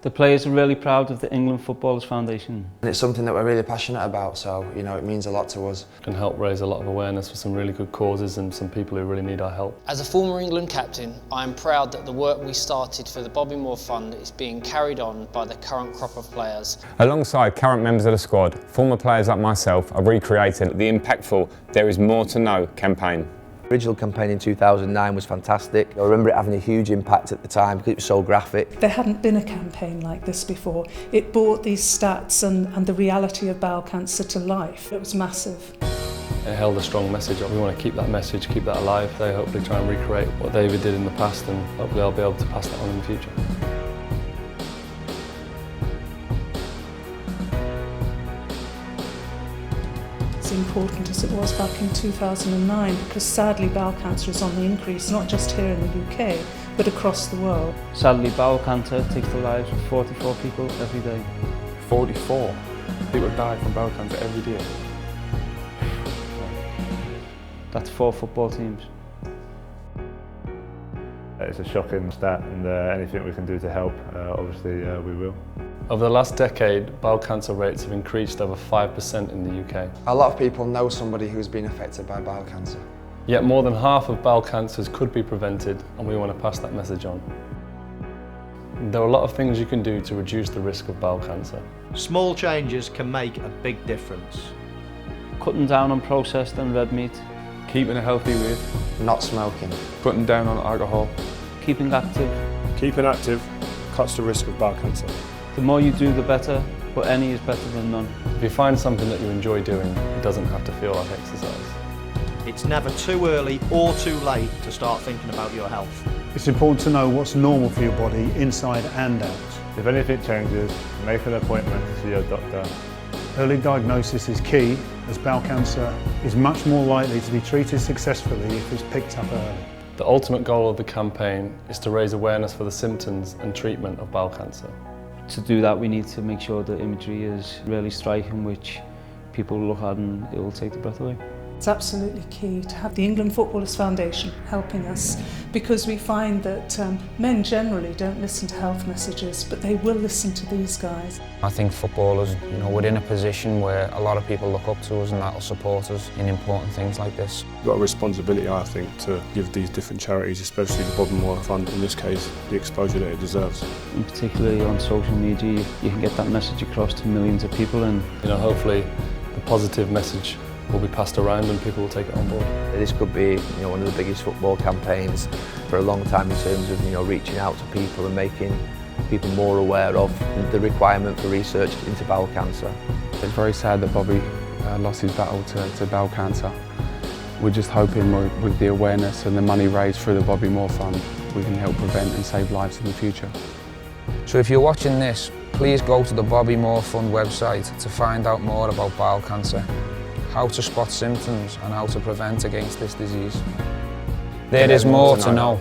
The players are really proud of the England Footballers Foundation. And it's something that we're really passionate about, so it means a lot to us. Can help raise a lot of awareness for some really good causes and some people who really need our help. As a former England captain, I am proud that the work we started for the Bobby Moore Fund is being carried on by the current crop of players. Alongside current members of the squad, former players like myself are recreating the impactful There Is More to Know campaign. The original campaign in 2009 was fantastic. I remember it having a huge impact at the time because it was so graphic. There hadn't been a campaign like this before. It brought these stats and the reality of bowel cancer to life. It was massive. It held a strong message. We want to keep that message, keep that alive. They hopefully try and recreate what David did in the past, and hopefully I'll be able to pass that on in the future. As important as it was back in 2009, because sadly bowel cancer is on the increase, not just here in the UK, but across the world. Sadly, bowel cancer takes the lives of 44 people every day. 44 people die from bowel cancer every day. That's 4 football teams. It's a shocking stat, and anything we can do to help, obviously we will. Over the last decade, bowel cancer rates have increased over 5% in the UK. A lot of people know somebody who's been affected by bowel cancer. Yet more than half of bowel cancers could be prevented, and we want to pass that message on. There are a lot of things you can do to reduce the risk of bowel cancer. Small changes can make a big difference. Cutting down on processed and red meat. Keeping a healthy weight. Not smoking. Cutting down on alcohol. Keeping active. Keeping active cuts the risk of bowel cancer. The more you do, the better, but any is better than none. If you find something that you enjoy doing, it doesn't have to feel like exercise. It's never too early or too late to start thinking about your health. It's important to know what's normal for your body, inside and out. If anything changes, make an appointment to see your doctor. Early diagnosis is key, as bowel cancer is much more likely to be treated successfully if it's picked up early. The ultimate goal of the campaign is to raise awareness for the symptoms and treatment of bowel cancer. To do that, we need to make sure the imagery is really striking, which people look at and it will take the breath away. It's absolutely key to have the England Footballers Foundation helping us, because we find that men generally don't listen to health messages, but they will listen to these guys. I think footballers, we're in a position where a lot of people look up to us and that'll support us in important things like this. We've got a responsibility, I think, to give these different charities, especially the Bobby Moore Fund in this case, the exposure that it deserves. And particularly on social media, you can get that message across to millions of people, and hopefully the positive message will be passed around and people will take it on board. This could be one of the biggest football campaigns for a long time in terms of reaching out to people and making people more aware of the requirement for research into bowel cancer. It's very sad that Bobby lost his battle to bowel cancer. We're just hoping with the awareness and the money raised through the Bobby Moore Fund, we can help prevent and save lives in the future. So if you're watching this, please go to the Bobby Moore Fund website to find out more about bowel cancer, how to spot symptoms and how to prevent against this disease. There is more to know.